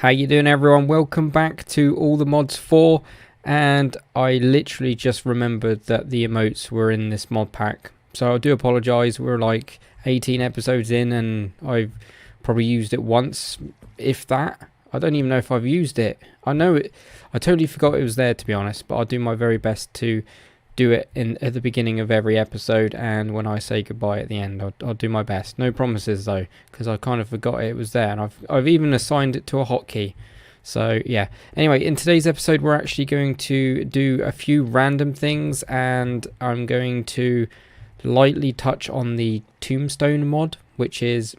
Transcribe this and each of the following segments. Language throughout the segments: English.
How you doing, everyone? Welcome back to All the Mods 4, and I literally just remembered that the emotes were in this mod pack, so I do apologise. We're like 18 episodes in and I've probably used it once, if that. I don't even know if I've used it. I know it. I totally forgot it was there, to be honest, but I'll do my very best to do it at the beginning of every episode, and when I say goodbye at the end, I'll do my best. No promises though, because I kind of forgot it was there, and I've even assigned it to a hotkey. So yeah. Anyway, in today's episode, we're actually going to do a few random things, and I'm going to lightly touch on the Tombstone mod, which is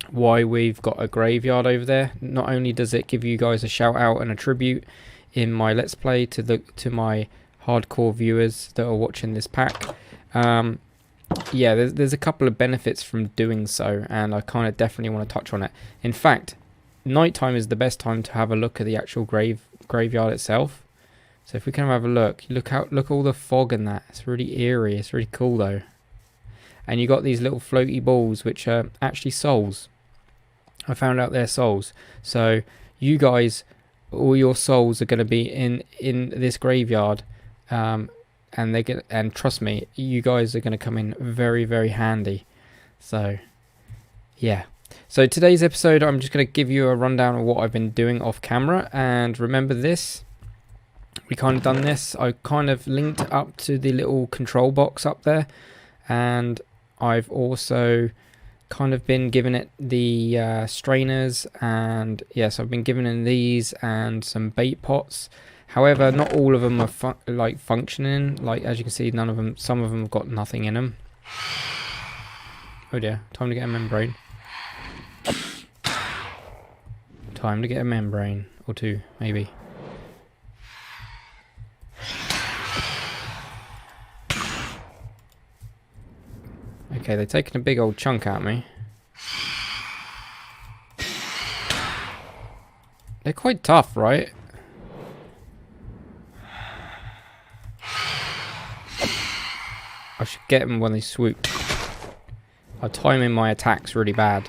why we've got a graveyard over there. Not only does it give you guys a shout out and a tribute in my Let's Play to my hardcore viewers that are watching this pack, yeah, there's a couple of benefits from doing so, and I kind of definitely want to touch on it. In fact, nighttime is the best time to have a look at the actual graveyard itself. So if we can have a look, look at all the fog and that. It's really eerie. It's really cool though. And you got these little floaty balls which are actually souls. I found out they're souls. So you guys, all your souls are going to be in this graveyard. And trust me, you guys are going to come in very, very handy. So yeah, so today's episode, I'm just going to give you a rundown of what I've been doing off camera. And remember this, we kind of done this, I kind of linked up to the little control box up there, and I've also kind of been giving it the strainers, and yes, I've been giving it these and some bait pots. However, not all of them are functioning. Like, as you can see, none of them. Some of them have got nothing in them. Oh dear! Time to get a membrane. Time to get a membrane or two, maybe. Okay, they're taking a big old chunk at me. They're quite tough, right? I should get them when they swoop. I'm timing my attacks really bad.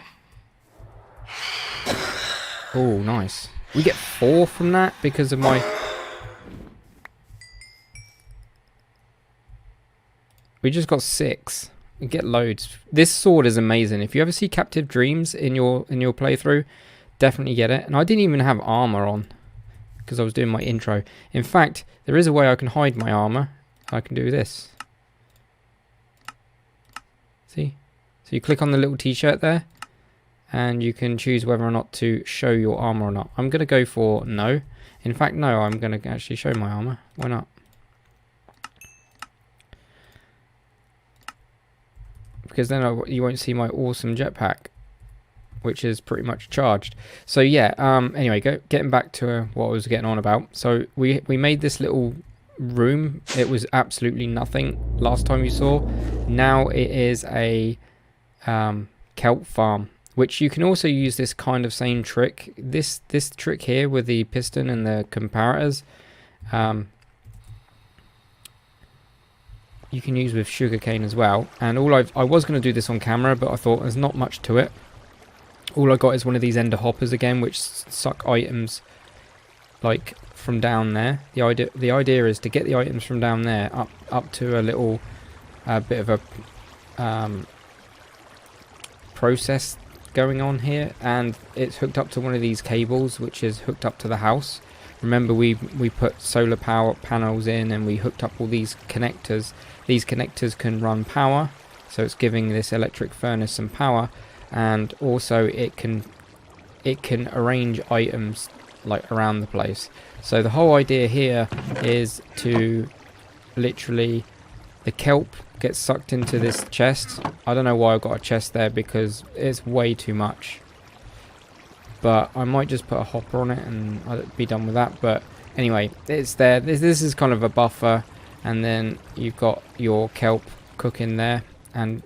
Oh, nice. We get 4 from that because of my... We just got 6. We get loads. This sword is amazing. If you ever see Captive Dreams in your playthrough, definitely get it. And I didn't even have armor on because I was doing my intro. In fact, there is a way I can hide my armor. I can do this. See? So you click on the little t-shirt there, and you can choose whether or not to show your armor or not. I'm going to go for no. In fact, no, I'm going to actually show my armor. Why not? Because then you won't see my awesome jetpack, which is pretty much charged. So yeah, anyway, getting back to what I was getting on about. So we made this little room. It was absolutely nothing last time you saw. Now it is a kelp farm, which you can also use this kind of same trick. This trick here with the piston and the comparators, you can use with sugarcane as well. And I was going to do this on camera, but I thought there's not much to it. All I got is one of these ender hoppers again, which suck items like from down there. The idea is to get the items from down there up to a little bit of a process going on here, and it's hooked up to one of these cables, which is hooked up to the house. Remember, we put solar power panels in, and we hooked up all these connectors. These connectors can run power, so it's giving this electric furnace some power, and also it can arrange items like around the place. So the whole idea here is to literally, the kelp gets sucked into this chest. I don't know why I got a chest there because it's way too much, but I might just put a hopper on it and I'll be done with that. But anyway, it's there. This is kind of a buffer, and then you've got your kelp cooking there, and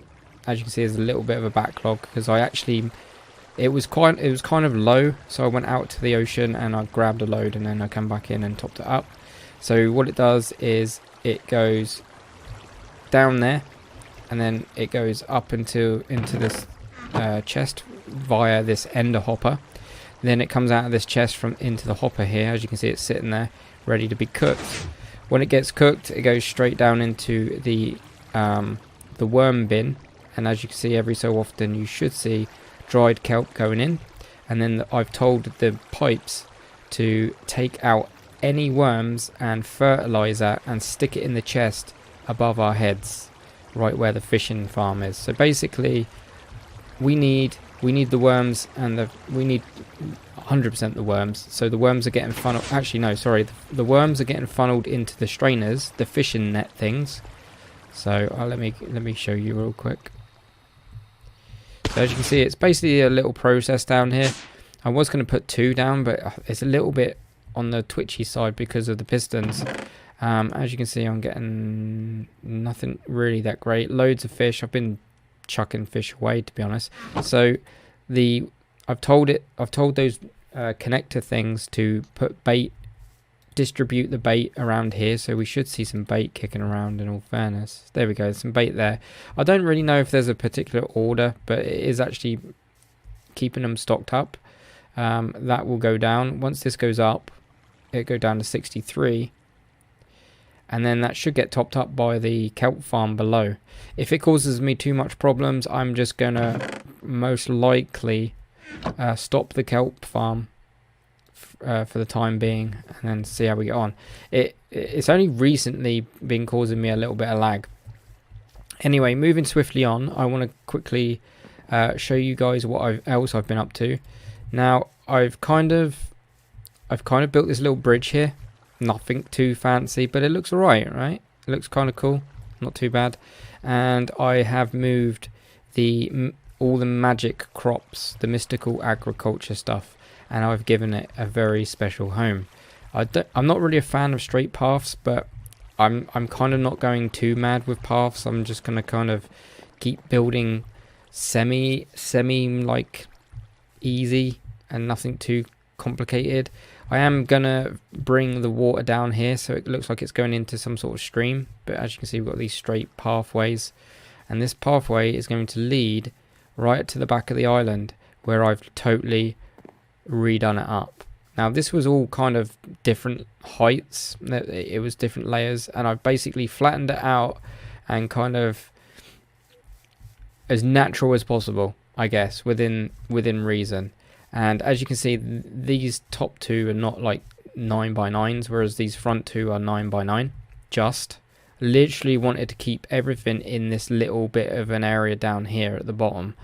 as you can see, there's a little bit of a backlog because it was kind of low, so I went out to the ocean and I grabbed a load, and then I come back in and topped it up. So what it does is it goes down there, and then it goes up into this chest via this ender hopper. Then it comes out of this chest from into the hopper here. As you can see, it's sitting there ready to be cooked. When it gets cooked, it goes straight down into the worm bin, and as you can see, every so often you should see dried kelp going in. And then I've told the pipes to take out any worms and fertilize that and stick it in the chest above our heads, right where the fishing farm is. So basically, we need the worms, and we need 100% the worms. So the worms are getting funneled. Actually, no, sorry. The worms are getting funneled into the strainers, the fishing net things. So let me show you real quick. So as you can see, it's basically a little process down here. I was going to put 2 down, but it's a little bit on the twitchy side because of the pistons. As you can see, I'm getting nothing really that great. Loads of fish. I've been chucking fish away, to be honest. So I've told those connector things to put bait, distribute the bait around here, so we should see some bait kicking around, in all fairness. There we go, some bait there. I don't really know if there's a particular order, but it is actually keeping them stocked up. That will go down. Once this goes up, it'll go down to 63, and then that should get topped up by the kelp farm below. If it causes me too much problems, I'm just gonna most likely stop the kelp farm for the time being, and then see how we get on. It's only recently been causing me a little bit of lag. Anyway, moving swiftly on, I want to quickly show you guys what else I've been up to. Now, I've kind of built this little bridge here. Nothing too fancy, but it looks alright, right? It looks kind of cool, not too bad. And I have moved all the magic crops, the mystical agriculture stuff, and I've given it a very special home. I'm not really a fan of straight paths, but I'm kind of not going too mad with paths. I'm just gonna kind of keep building semi like easy and nothing too complicated. I am gonna bring the water down here so it looks like it's going into some sort of stream, but as you can see, we've got these straight pathways, and this pathway is going to lead right to the back of the island, where I've totally redone it up. Now, this was all kind of different heights, it was different layers, and I've basically flattened it out and kind of as natural as possible, I guess, within reason. And as you can see, these top 2 are not like 9x9s, whereas these front 2 are 9x9. Just literally wanted to keep everything in this little bit of an area down here at the bottom.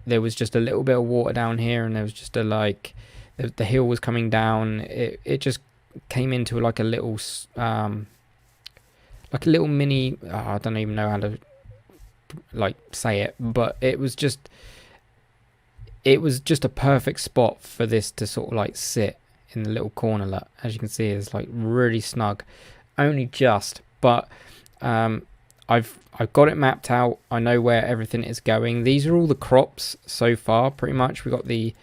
There was just a little bit of water down here, and there was just the hill was coming down. It just came into like a little mini, I don't even know how to like say it, but it was just a perfect spot for this to sort of like sit in the little corner lot. As you can see, it's like really snug, only just, but I've got it mapped out. I know where everything is going. These are all the crops so far, pretty much. We got the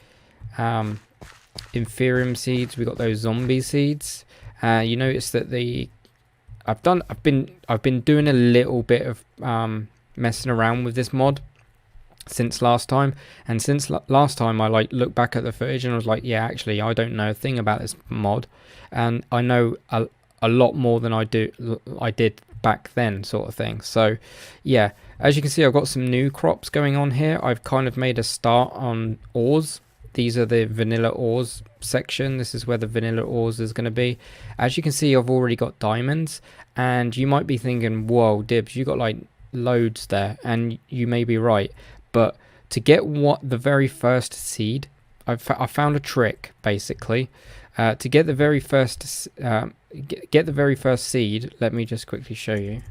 Inferium seeds, we got those zombie seeds. You notice that I've been doing a little bit of messing around with this mod since last time, and since last time I like looked back at the footage and I was like, yeah, actually I don't know a thing about this mod, and I know a lot more than I did back then, sort of thing. So yeah, as you can see, I've got some new crops going on here. I've kind of made a start on ores. These are the vanilla ores section. This is where the vanilla ores is going to be. As you can see, I've already got diamonds, and you might be thinking, whoa, Dibs, you got like loads there, and you may be right. But to get the very first seed, I found a trick basically. To get the very first seed, let me just quickly show you.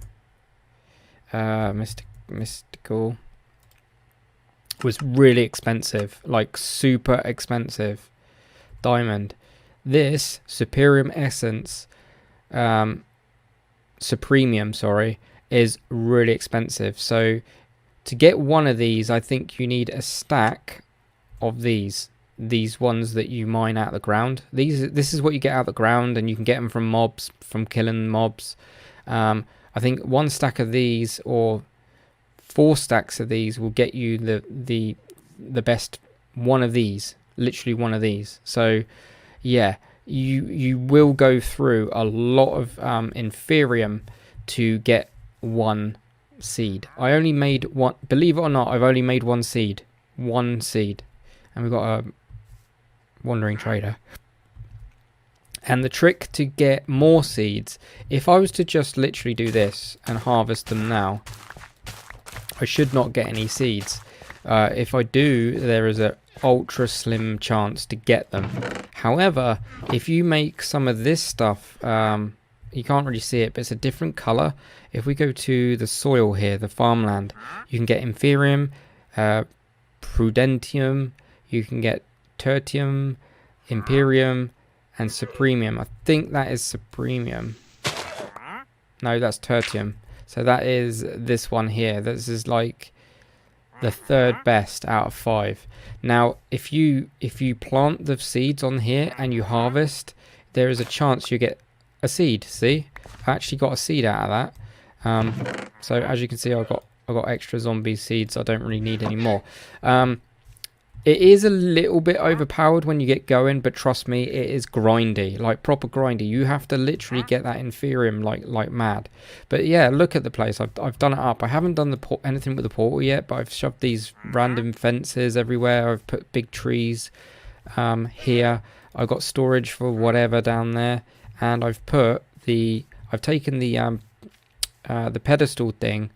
Mystical was really expensive, like super expensive. Diamond. This Supremium Essence, Supremium, sorry, is really expensive. So to get one of these, I think you need a stack of these ones that you mine out of the ground. This is what you get out of the ground, and you can get them from mobs, from killing mobs. I think one stack of these or 4 stacks of these will get you the best one of these. literally one of these. So yeah, you will go through a lot of inferium to get one seed. I only made one, believe it or not, I've only made one seed. One seed. And we've got a wandering trader. And the trick to get more seeds, if I was to just literally do this and harvest them now, I should not get any seeds. If I do, there is an ultra slim chance to get them. However, if you make some of this stuff, you can't really see it, but it's a different color. If we go to the soil here, the farmland, you can get inferium, prudentium, you can get tertium, imperium, and supremium. I think that is supremium. No, that's tertium. So that is this one here. This is like the third best out of 5. Now, if you plant the seeds on here and you harvest, there is a chance you get a seed. See, I actually got a seed out of that. So as you can see, I got extra zombie seeds. I don't really need any more. It is a little bit overpowered when you get going, but trust me, it is grindy, like proper grindy. You have to literally get that inferium like mad. But yeah, look at the place. I've done it up. I haven't done anything with the portal yet, but I've shoved these random fences everywhere. I've put big trees here. I've got storage for whatever down there, and I've taken the pedestal thing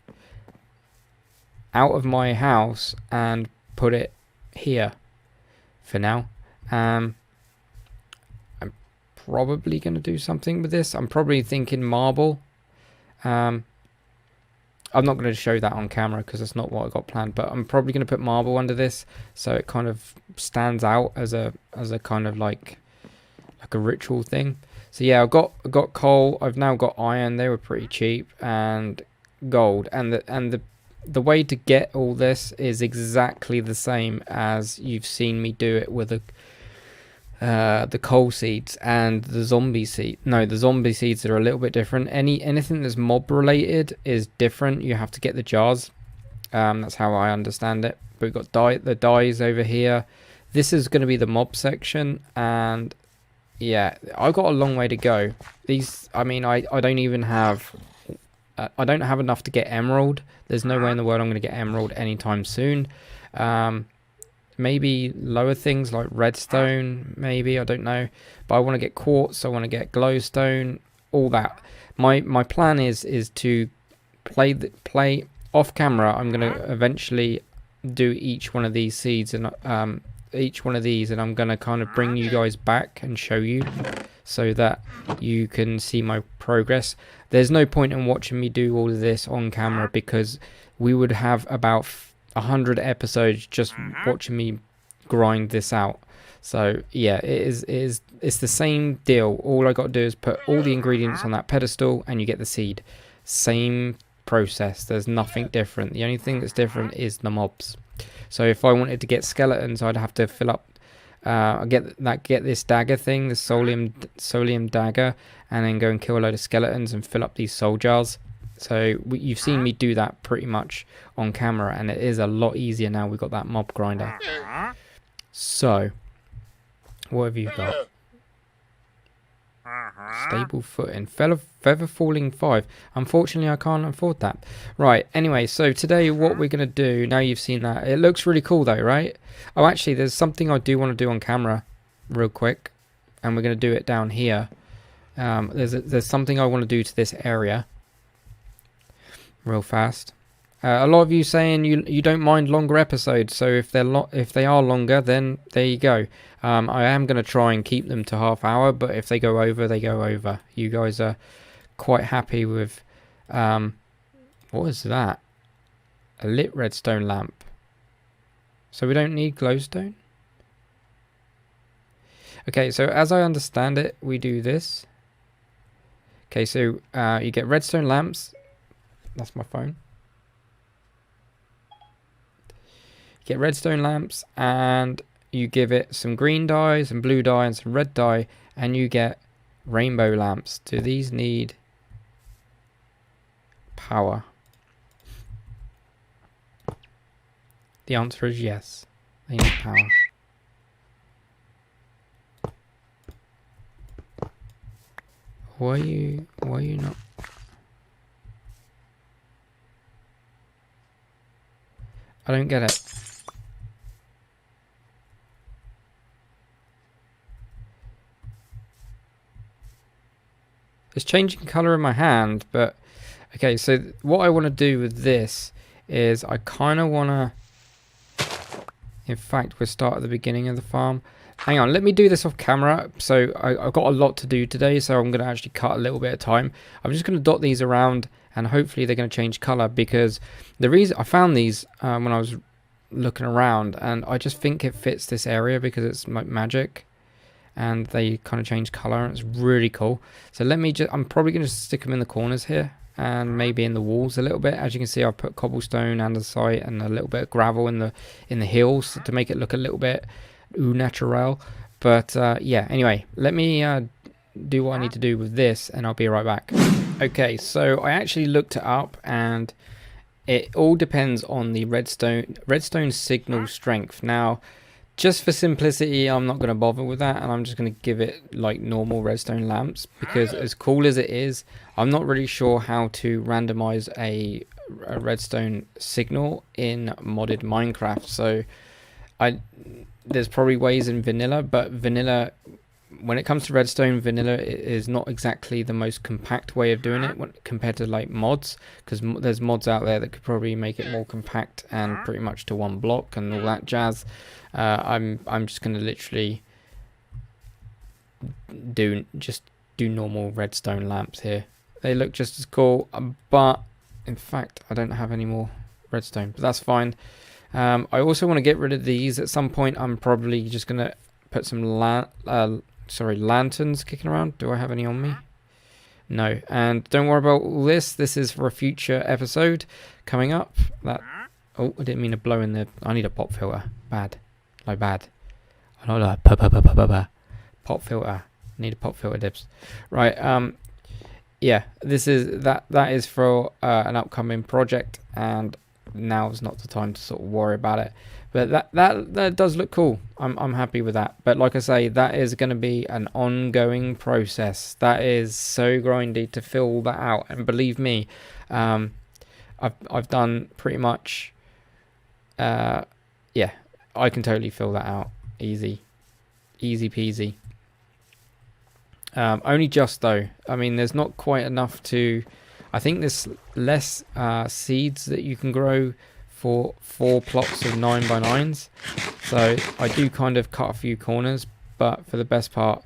out of my house and put it here for now. I'm probably going to do something with this. I'm probably thinking marble. I'm not going to show that on camera because that's not what I got planned, but I'm probably going to put marble under this so it kind of stands out as a kind of like a ritual thing. So yeah, I've got coal. I've now got iron. They were pretty cheap, and gold, and the way to get all this is exactly the same as you've seen me do it with the coal seeds and the zombie seed. No, the zombie seeds are a little bit different. Anything that's mob related is different. You have to get the jars. That's how I understand it. But we've got the dyes over here. This is going to be the mob section, and yeah, I've got a long way to go. I mean, I don't even have... I don't have enough to get emerald. There's no way in the world I'm going to get emerald anytime soon. Maybe lower things like redstone, maybe, I don't know. But I want to get quartz, I want to get glowstone, all that. My plan is to play off camera. I'm going to eventually do each one of these seeds and I'm going to kind of bring you guys back and show you so that you can see my progress. There's no point in watching me do all of this on camera because we would have about 100 episodes just watching me grind this out. So yeah, it's the same deal. All I got to do is put all the ingredients on that pedestal and you get the seed. Same process. There's nothing different. The only thing that's different is the mobs. So if I wanted to get skeletons, I'd have to fill up get this dagger thing, the solium dagger, and then go and kill a load of skeletons and fill up these soul jars. So you've seen me do that pretty much on camera, and it is a lot easier now we've got that mob grinder. So what have you got? Stable footing, feather falling 5. Unfortunately, I can't afford that. Right, anyway, so today what we're going to do, now you've seen that, it looks really cool though, right? Oh, actually, there's something I do want to do on camera real quick, and we're going to do it down here. There's something I want to do to this area real fast. A lot of you saying you don't mind longer episodes, so if they are longer, then there you go. I am going to try and keep them to half hour, but if they go over, they go over. You guys are quite happy with what is that? A lit redstone lamp. So we don't need glowstone. Okay, so as I understand it, we do this. Okay, so you get redstone lamps. That's my phone. Get redstone lamps and you give it some green dye, some blue dye and some red dye, and you get rainbow lamps. Do these need power? The answer is yes, they need power. Why are you not? I don't get it. It's changing color in my hand, but okay, so what I want to do with this is I kind of want to, in fact, we'll start at the beginning of the farm. Hang on, let me do this off camera. So I've got a lot to do today, so I'm going to actually cut a little bit of time. I'm just going to dot these around, and hopefully they're going to change color, because the reason I found these when I was looking around, and I just think it fits this area because it's like magic. And they kind of change color, and it's really cool. So let me just, I'm probably going to stick them in the corners here and maybe in the walls a little bit. As you can see, I put cobblestone andesite and a little bit of gravel in the hills to make it look a little bit au naturel. But yeah, anyway, let me do what I need to do with this, and I'll be right back. Okay, so I actually looked it up, and it all depends on the redstone signal strength. Now, just for simplicity, I'm not going to bother with that, and I'm just going to give it like normal redstone lamps, because as cool as it is, I'm not really sure how to randomize a redstone signal in modded Minecraft. So there's probably ways in vanilla, but vanilla, when it comes to redstone, vanilla is not exactly the most compact way of doing it compared to like mods, because there's mods out there that could probably make it more compact and pretty much to one block and all that jazz. I'm just going to literally do normal redstone lamps here. They look just as cool, but in fact I don't have any more redstone, but that's fine. I also want to get rid of these at some point. I'm probably just going to put some lanterns kicking around. Do I have any on me? No. And don't worry about all this. This is for a future episode coming up. Oh, I didn't mean to blow in the... I need a pop filter. Bad. Like bad. I don't like pop filter. Need a pop filter, dibs. Right. Yeah. This is that is for an upcoming project, and now's not the time to sort of worry about it. But that does look cool. I'm happy with that. But like I say, that is going to be an ongoing process. That is so grindy to fill that out. And believe me, I've done pretty much. Yeah, I can totally fill that out. Easy peasy. Only just though. I mean, there's not quite enough to. I think there's less seeds that you can grow for 4 plots of 9x9s, so I do kind of cut a few corners, but for the best part,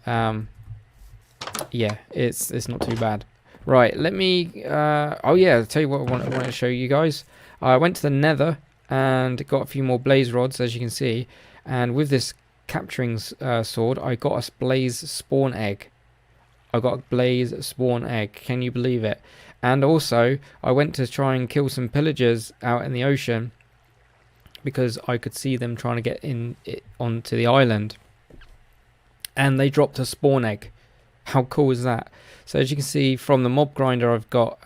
yeah, it's not too bad. Right, let me oh yeah, I'll tell you what I want to show you guys. I went to the nether and got a few more blaze rods, as you can see, and with this capturing sword I got a blaze spawn egg. Can you believe it? And also I went to try and kill some pillagers out in the ocean, because I could see them trying to get onto the island, and they dropped a spawn egg. How cool is that? So as you can see from the mob grinder, I've got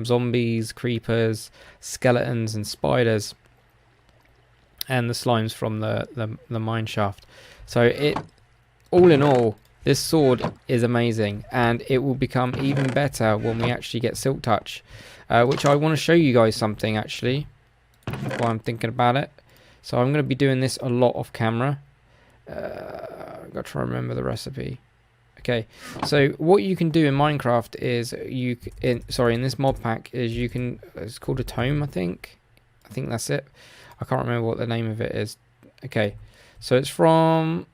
zombies, creepers, skeletons and spiders, and the slimes from the mine shaft. So all in all, this sword is amazing, and it will become even better when we actually get Silk Touch, which I want to show you guys something actually while I'm thinking about it. So I'm going to be doing this a lot off camera. I've got to try and remember the recipe. Okay, so what you can do in Minecraft is in this mod pack is you can, it's called a Tome, I think that's it. I can't remember what the name of it is. Okay, so it's from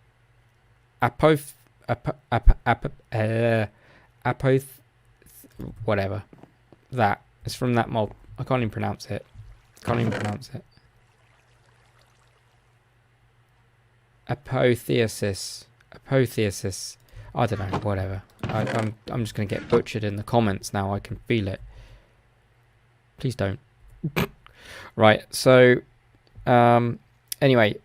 whatever that it's from that mob. I can't even pronounce it. Apotheosis. I don't know, whatever. I'm just gonna get butchered in the comments now. I can feel it. Please don't. Right, so anyway,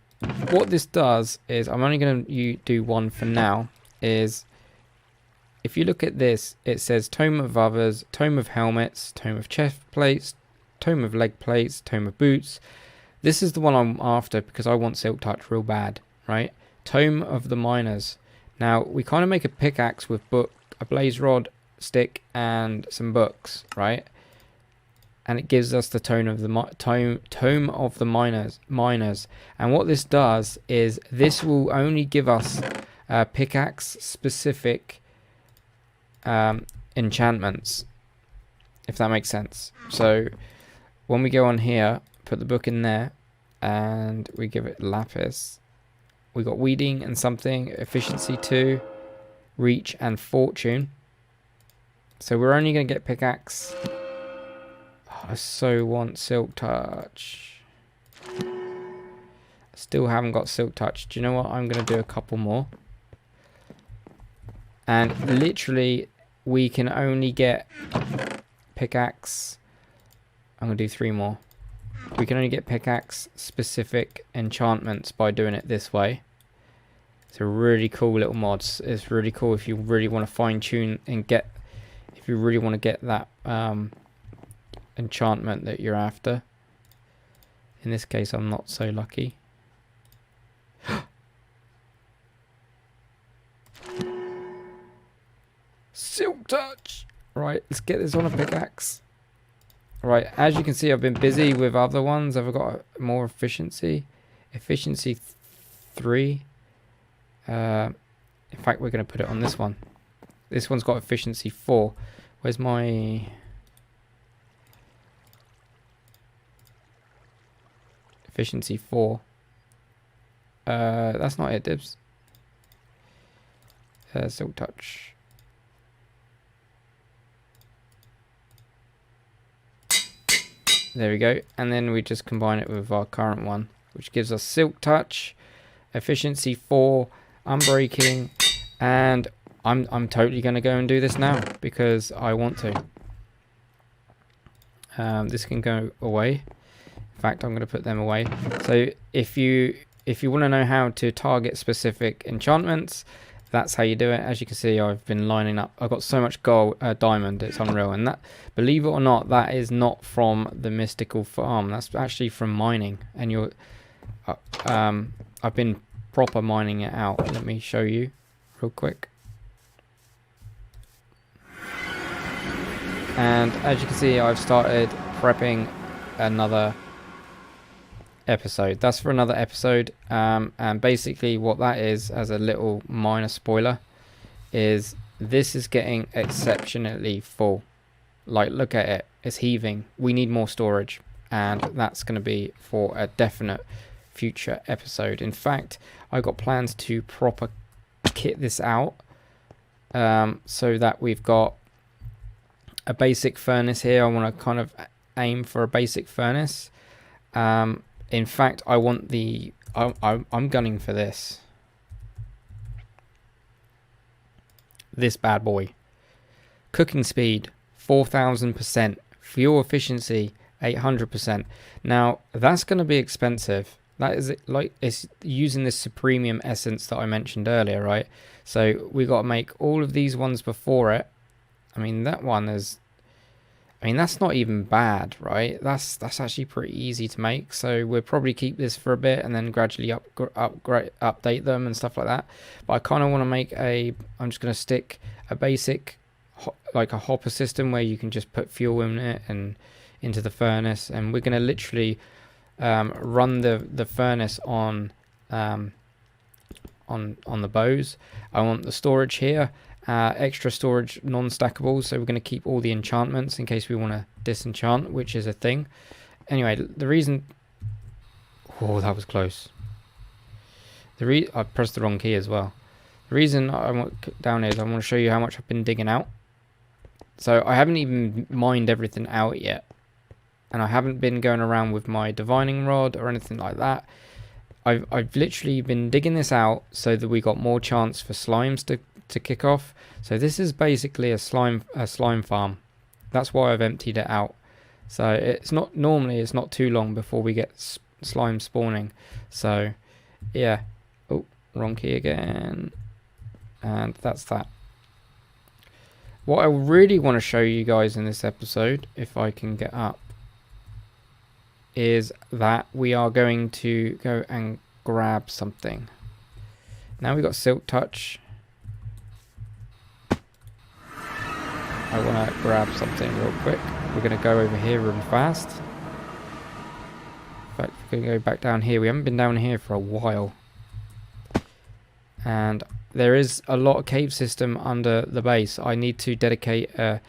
what this does is, I'm only going to do one for now, is if you look at this, it says Tome of Others, Tome of Helmets, Tome of Chest Plates, Tome of Leg Plates, Tome of Boots. This is the one I'm after because I want Silk Touch real bad, right? Tome of the Miners. Now, we kind of make a pickaxe with a blaze rod, stick, and some books, right? And it gives us the tome of the miners. And what this does is this will only give us pickaxe specific enchantments, if that makes sense. So when we go on here, put the book in there, and we give it lapis, we got weeding and something, efficiency 2, reach and fortune. So we're only going to get pickaxe. Oh, I so want silk touch. Still haven't got silk touch. Do you know what? I'm going to do a couple more. And literally, we can only get pickaxe. I'm going to do 3 more. We can only get pickaxe specific enchantments by doing it this way. It's a really cool little mod. It's really cool if you really want to fine tune and get, if you really want to get that enchantment that you're after. In this case, I'm not so lucky. Silk touch. Right, let's get this on a pickaxe. Right, as you can see, I've been busy with other ones. I've got more efficiency. Efficiency 3. In fact, we're going to put it on this one. This one's got efficiency 4. Where's my... efficiency 4? That's not it, Dibs. Silk touch. There we go. And then we just combine it with our current one, which gives us silk touch, efficiency 4, unbreaking, and I'm totally going to go and do this now because I want to. This can go away. In fact, I'm going to put them away. So if you want to know how to target specific enchantments, that's how you do it. As you can see, I've been lining up. I've got so much gold, diamond, it's unreal. And that, believe it or not, that is not from the mystical farm. That's actually from mining. And you're, I've been proper mining it out. Let me show you real quick. And as you can see, I've started prepping another episode. That's for another episode, and basically what that is, as a little minor spoiler, is this is getting exceptionally full. Like, look at it, it's heaving. We need more storage, and that's going to be for a definite future episode. In fact, I got plans to proper kit this out, so that we've got a basic furnace here. I want to kind of aim for a basic furnace. In fact, I want the... I'm gunning for this. This bad boy. Cooking speed, 4,000%. Fuel efficiency, 800%. Now, that's going to be expensive. That is like, it's using this supremium essence that I mentioned earlier, right? So we got to make all of these ones before it. I mean, that one is... I mean, that's not even bad, right? That's actually pretty easy to make. So we'll probably keep this for a bit and then gradually update them and stuff like that. But I kind of want to make a... I'm just going to stick a basic, like a hopper system where you can just put fuel in it and into the furnace. And we're going to literally run the furnace on the bows. I want the storage here. Extra storage, non-stackable, so we're going to keep all the enchantments in case we want to disenchant, which is a thing. Anyway, the reason... Oh, that was close. I pressed the wrong key as well. The reason I want down here is I want to show you how much I've been digging out. So I haven't even mined everything out yet. And I haven't been going around with my divining rod or anything like that. I've literally been digging this out so that we got more chance for slimes to kick off. So this is basically a slime farm. That's why I've emptied it out. So it's not too long before we get slime spawning. So yeah. Oh, wrong key again. And that's that. What I really want to show you guys in this episode, if I can get up, is that we are going to go and grab something. Now we've got silk touch. I want to grab something real quick. We're going to go over here real fast. In fact, we're going to go back down here. We haven't been down here for a while. And there is a lot of cave system under the base. I need to dedicate an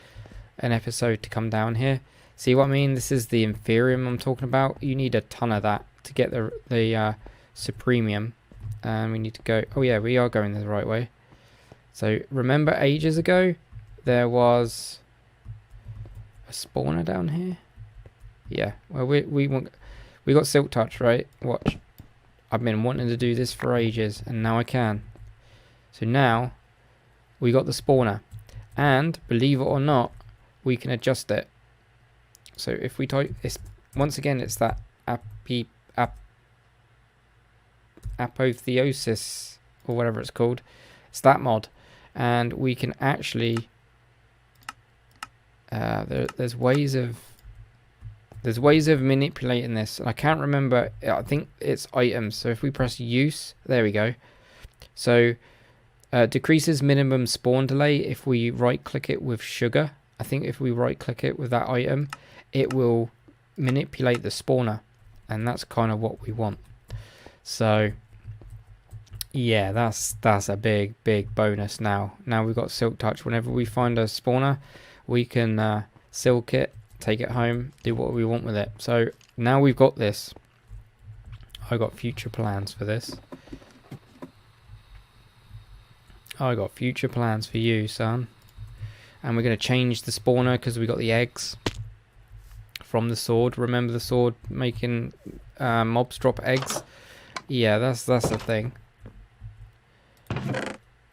episode to come down here. See what I mean? This is the Inferium I'm talking about. You need a ton of that to get the Supremium. And we need to go... Oh yeah, we are going the right way. So remember ages ago, there was a spawner down here? Yeah, well we got Silk Touch, right? Watch. I've been wanting to do this for ages, and now I can. So now, we got the spawner. And, believe it or not, we can adjust it. So if we type this, once again, it's that apotheosis, or whatever it's called. It's that mod. And we can actually, there's ways of manipulating this. I can't remember. I think it's items. So if we press use, there we go. So decreases minimum spawn delay if we right click it with sugar. I think if we right click it with that item, it will manipulate the spawner. And that's kind of what we want. So yeah, that's a big bonus now. Now we've got Silk Touch. Whenever we find a spawner, we can silk it, take it home, do what we want with it. So now we've got this. I got future plans for this. I got future plans for you, son. And we're going to change the spawner because we got the eggs from the sword. Remember the sword making mobs drop eggs? Yeah, that's the thing.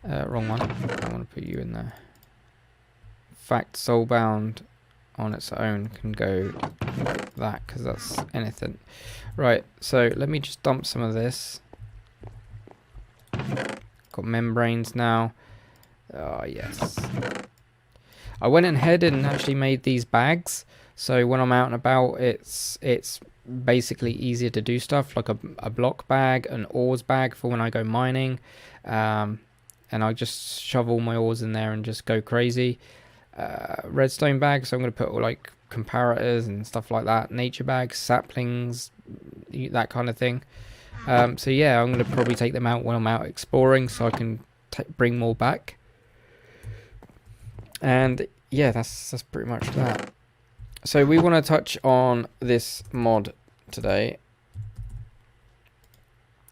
Wrong one. I want to put you in there. In fact, Soulbound on its own can go like that because that's anything. Right, so let me just dump some of this. Got membranes now. Oh yes. I went ahead and actually made these bags, so when I'm out and about, it's basically easier to do stuff like a block bag, an ores bag for when I go mining, and I just shove all my ores in there and just go crazy. Redstone bag, so I'm going to put like comparators and stuff like that. Nature bags, saplings, that kind of thing. So yeah, I'm going to probably take them out when I'm out exploring so I can bring more back. And yeah, that's pretty much that. So we want to touch on this mod today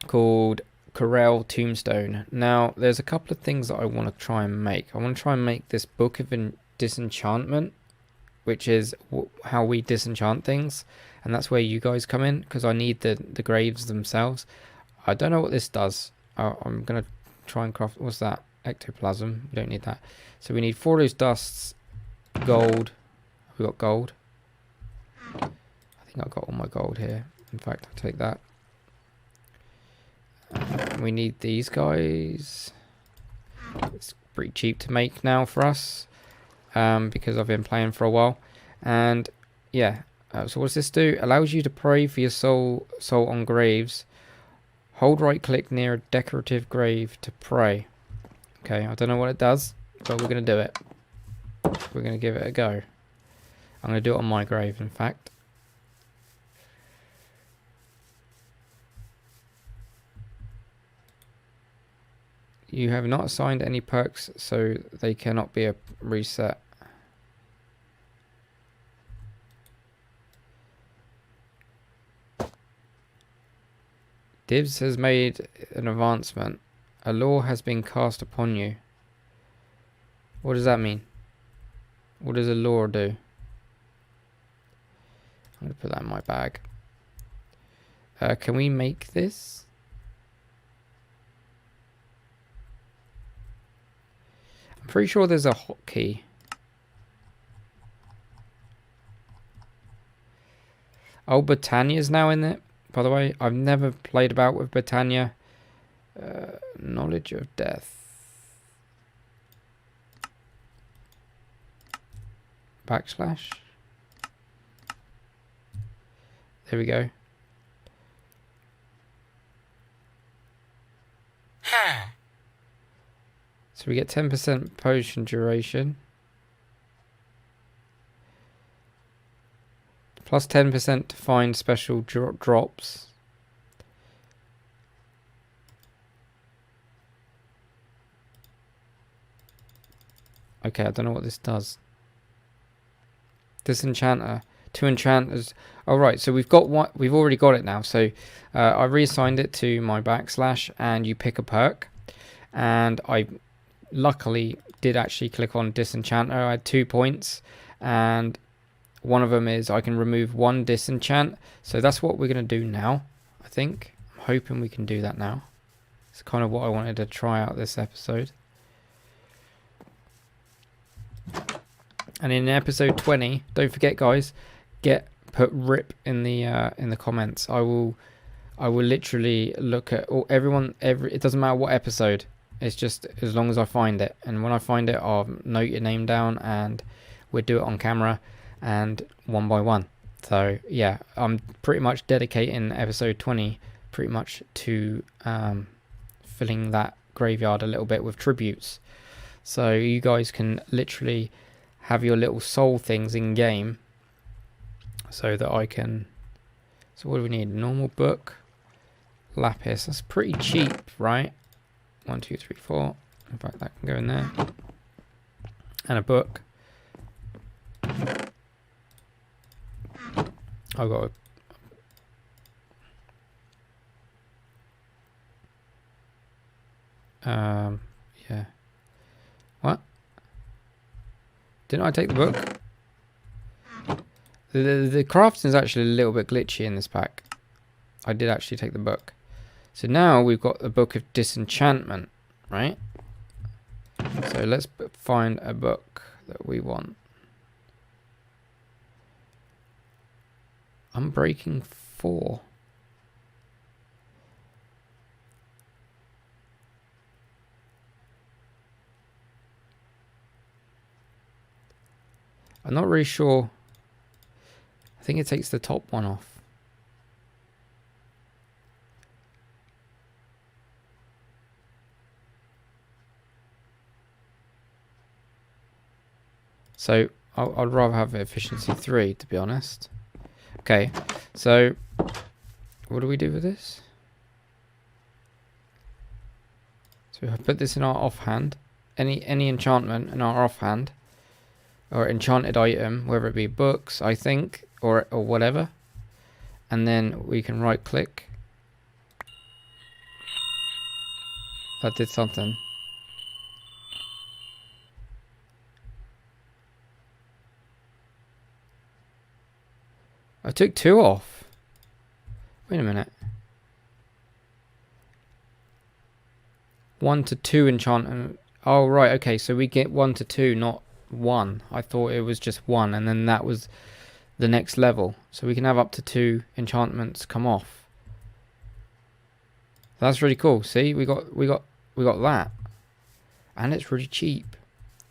called Corel Tombstone. Now, there's a couple of things that I want to try and make. I want to try and make this Book of Disenchantment, which is how we disenchant things. And that's where you guys come in, because I need the graves themselves. I don't know what this does. I'm going to try and craft... What's that? Ectoplasm. We don't need that. So we need 4 of those dusts, gold. We got gold. I think I got all my gold here. In fact, I'll take that. We need these guys. It's pretty cheap to make now for us, because I've been playing for a while. And yeah, so what does this do? Allows you to pray for your soul on graves. Hold right click near a decorative grave to pray. Okay, I don't know what it does, but we're going to do it. We're going to give it a go. I'm going to do it on my grave, in fact. You have not assigned any perks, so they cannot be a reset. Divs has made an advancement. A law has been cast upon you. What does that mean? What does a law do? I'm going to put that in my bag. Can we make this? I'm pretty sure there's a hotkey. Oh, Britannia's now in it. By the way, I've never played about with Britannia. Knowledge of death. Backslash. There we go. So we get 10% potion duration. Plus 10% to find special drops. Okay, I don't know what this does. Disenchanter. 2 enchanters. Oh right, so we've got one. We've already got it now. So I reassigned it to my /, and you pick a perk. And I luckily did actually click on Disenchanter. I had 2 points, and one of them is I can remove 1 disenchant. So that's what we're going to do now, I think. I'm hoping we can do that now. It's kind of what I wanted to try out this episode. And in episode 20, don't forget guys, put RIP in the comments. I will literally look at everyone, it doesn't matter what episode. It's just as long as I find it. And when I find it, I'll note your name down and we'll do it on camera and one by one. So yeah, I'm pretty much dedicating episode 20 pretty much to filling that graveyard a little bit with tributes. So you guys can literally have your little soul things in game so that I can... So what do we need? Normal book, lapis. That's pretty cheap, right? 1, 2, 3, 4. In fact, that can go in there. And a book. I've got a... yeah. What? Didn't I take the book? The crafting is actually a little bit glitchy in this pack. I did actually take the book. So now we've got the book of Disenchantment, right? So let's find a book that we want. Unbreaking 4. I'm not really sure. I think it takes the top one off. So I'd rather have efficiency 3, to be honest. Okay, so what do we do with this? So I put this in our offhand. Any enchantment in our offhand, or enchanted item, whether it be books, I think, or whatever, and then we can right click. That did something. I took 2 off. Wait a minute. 1 to 2 enchantment. Oh right, okay, so we get 1 to 2, not 1. I thought it was just 1, and then that was the next level. So we can have up to 2 enchantments come off. That's really cool. See, we got that, and it's really cheap.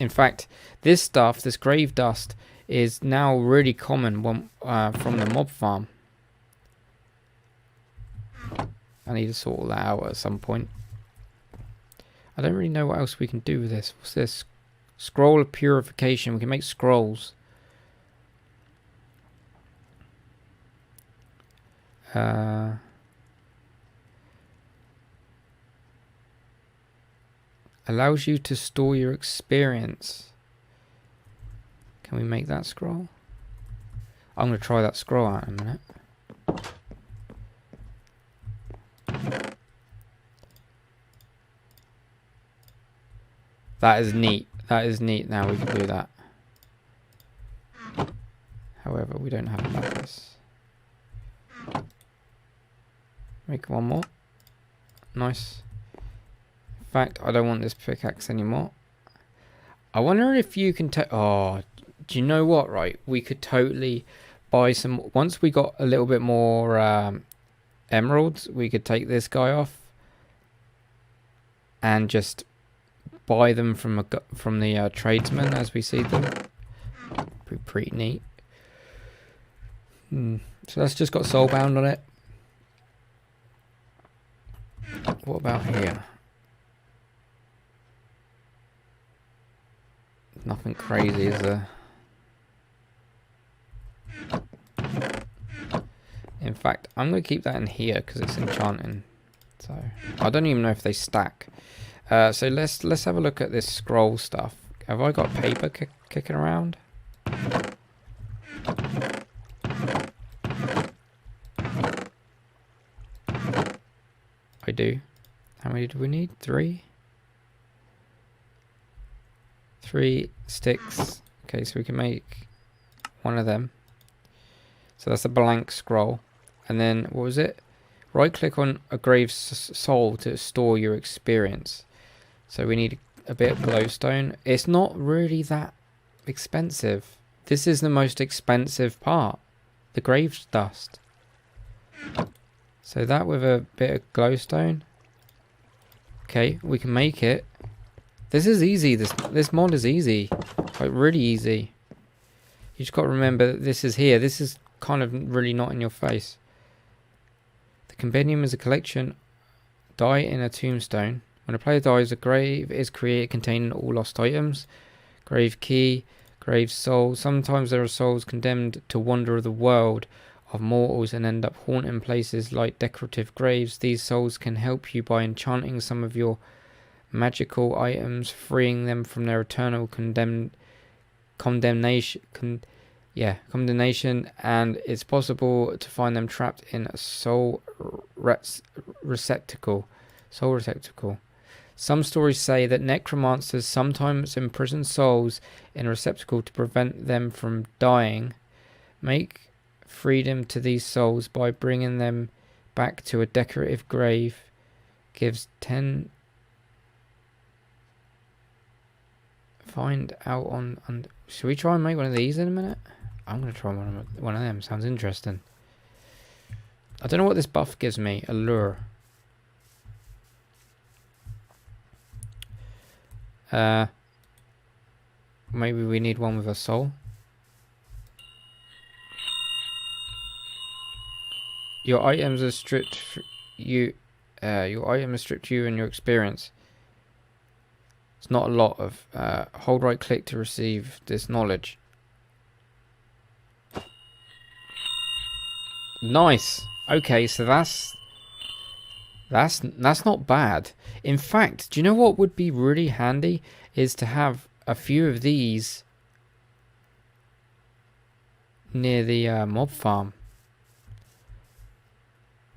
In fact, this stuff, this grave dust, is now really common from the mob farm. I need to sort all that out at some point. I don't really know what else we can do with this. What's this? Scroll of Purification. We can make scrolls. Allows you to store your experience. Can we make that scroll? I'm going to try that scroll out in a minute. That is neat. That is neat. Now we can do that. However, we don't have lapis. Make one more. Nice. In fact, I don't want this pickaxe anymore. I wonder if you can take... Oh, do you know what, right? We could totally buy some... Once we got a little bit more emeralds, we could take this guy off and just buy them from the tradesmen as we see them. Pretty neat. So that's just got soulbound on it. What about here? Nothing crazy, is there? In fact, I'm going to keep that in here because it's enchanting. So I don't even know if they stack. So let's have a look at this scroll stuff. Have I got paper kicking around? I do. How many do we need? 3? 3 sticks. Okay, so we can make one of them. So that's a blank scroll. And then, what was it? Right click on a grave soul to store your experience. So we need a bit of glowstone. It's not really that expensive. This is the most expensive part. The grave dust. So that with a bit of glowstone. Okay, we can make it. This is easy. This mod is easy. Like really easy. You just got to remember that this is here. This is kind of really not in your face. The compendium is a collection. Die in a tombstone. When a player dies, a grave is created containing all lost items. Grave key. Grave soul. Sometimes there are souls condemned to wander the world of mortals and end up haunting places like decorative graves. These souls can help you by enchanting some of your magical items, freeing them from their eternal condemnation, and it's possible to find them trapped in a soul receptacle. Some stories say that necromancers sometimes imprison souls in a receptacle to prevent them from dying. Make freedom to these souls by bringing them back to a decorative grave. Gives 10. Find out on. Should we try and make one of these in a minute? I'm going to try one of them. Sounds interesting. I don't know what this buff gives me. Allure. Maybe we need one with a soul. Your items are stripped you. Your item is stripped you and your experience. It's not a lot of. Hold right click to receive this knowledge. Nice. Okay, so that's not bad. In fact, do you know what would be really handy is to have a few of these near the mob farm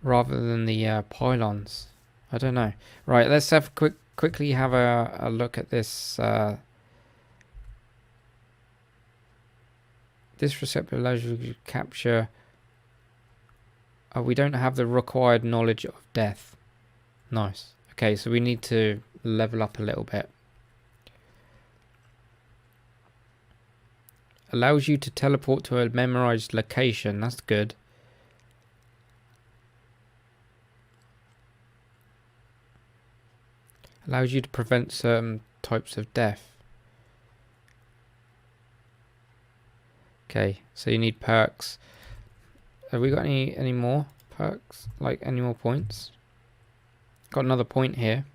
rather than the pylons. I don't know. Right, let's have quickly have a look at this. This receptor allows you to capture. We don't have the required knowledge of death. Nice. Okay, so we need to level up a little bit. Allows you to teleport to a memorized location. That's good. Allows you to prevent certain types of death. Okay, so you need perks. Have we got any more perks? Like any more points? Got another point here.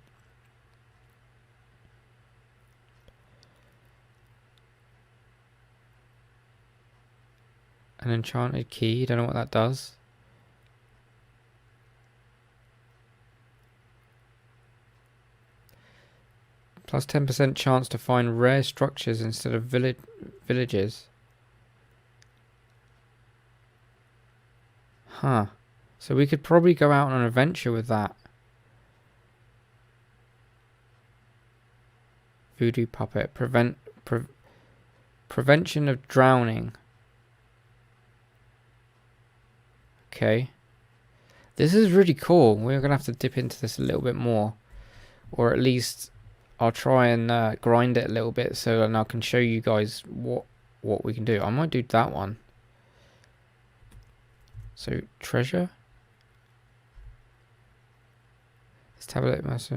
An enchanted key. Don't know what that does. Plus 10% chance to find rare structures instead of villages. Huh. So we could probably go out on an adventure with that. Voodoo puppet. Prevention of drowning. Okay. This is really cool. We're going to have to dip into this a little bit more. Or at least I'll try and grind it a little bit so that I can show you guys what we can do. I might do that one. So, treasure. This tablet must.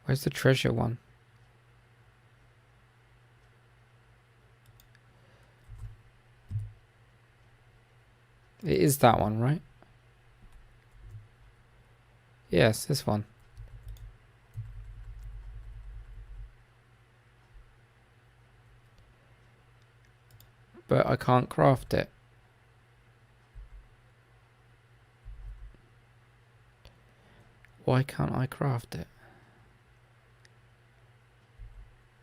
Where's the treasure one? It is that one, right? Yes, this one. but I can't craft it. Why can't I craft it?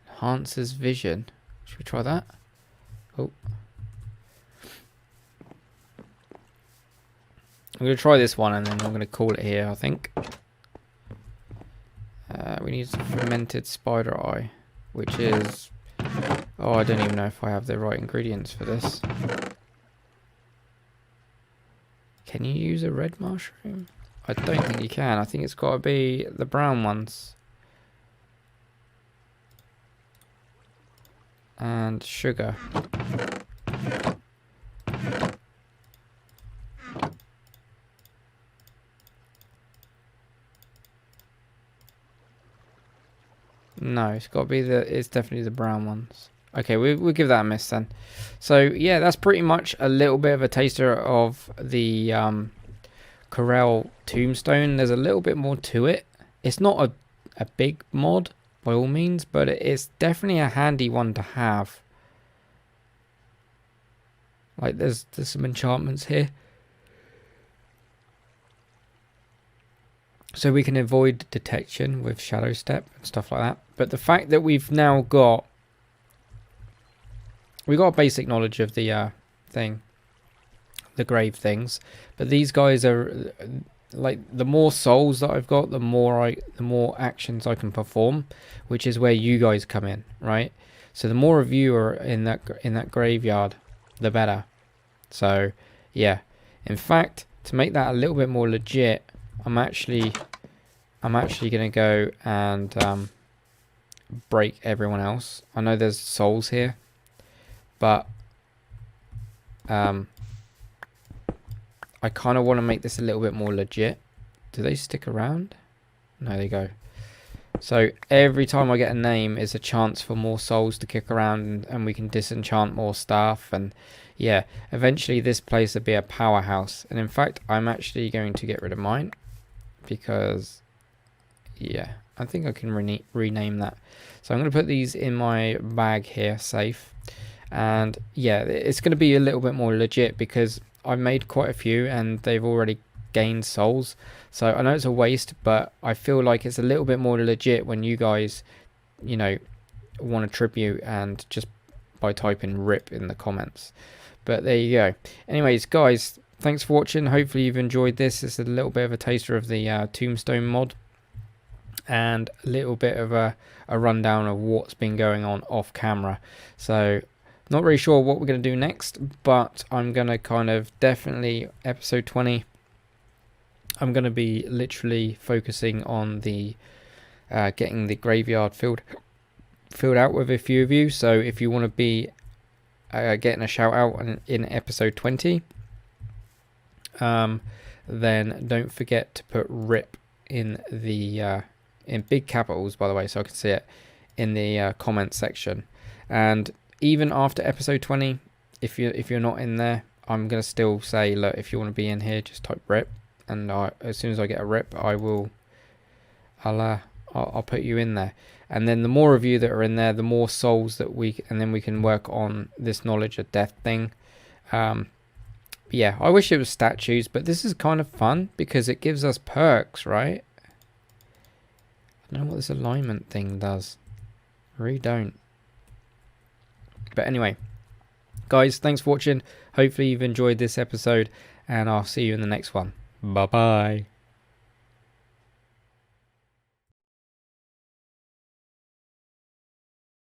Enhances vision. Should we try that? Oh. I'm going to try this one and then I'm going to call it here, I think. We need some fermented spider eye, which is... Oh, I don't even know if I have the right ingredients for this. Can you use a red mushroom? I don't think you can. I think it's got to be the brown ones. And sugar. No, it's got to be it's definitely the brown ones. Okay, we'll give that a miss then. So yeah, that's pretty much a little bit of a taster of the Corel Tombstone. There's a little bit more to it. It's not a big mod by all means, but it's definitely a handy one to have. Like there's some enchantments here. So we can avoid detection with shadow step and stuff like that. But the fact that we've now got a basic knowledge of the thing, the grave things, but these guys are like, the more souls that I've got, the more actions I can perform, which is where you guys come in, right? So the more of you are in that graveyard, the better. So yeah, in fact, to make that a little bit more legit, I'm actually gonna go and break everyone else. I know there's souls here, but I kind of want to make this a little bit more legit. Do they stick around? No, they go. So every time I get a name is a chance for more souls to kick around, and we can disenchant more stuff. And yeah, eventually this place will be a powerhouse. And in fact, I'm actually going to get rid of mine, because yeah, I think I can rename that. So I'm going to put these in my bag here, safe. And yeah, it's going to be a little bit more legit because I made quite a few and they've already gained souls. So I know it's a waste, but I feel like it's a little bit more legit when you guys, you know, want a tribute, and just by typing RIP in the comments. But there you go. Anyways, guys, thanks for watching. Hopefully you've enjoyed this. It's a little bit of a taster of the Tombstone mod, and a little bit of a rundown of what's been going on off camera. So not really sure what we're going to do next, but I'm going to kind of definitely episode 20. I'm going to be literally focusing on the getting the graveyard filled out with a few of you. So if you want to be getting a shout out in episode 20, then don't forget to put RIP in the in big capitals, by the way, so I can see it in the comment section. And even after episode 20, if you're not in there, I'm gonna still say, look, if you want to be in here, just type RIP, and as soon as I get a RIP, I'll put you in there. And then the more of you that are in there, the more souls that and then we can work on this knowledge of death thing. Yeah, I wish it was statues, but this is kind of fun because it gives us perks, right? I don't know what this alignment thing does. I really don't. But anyway, guys, thanks for watching. Hopefully you've enjoyed this episode, and I'll see you in the next one. Bye bye.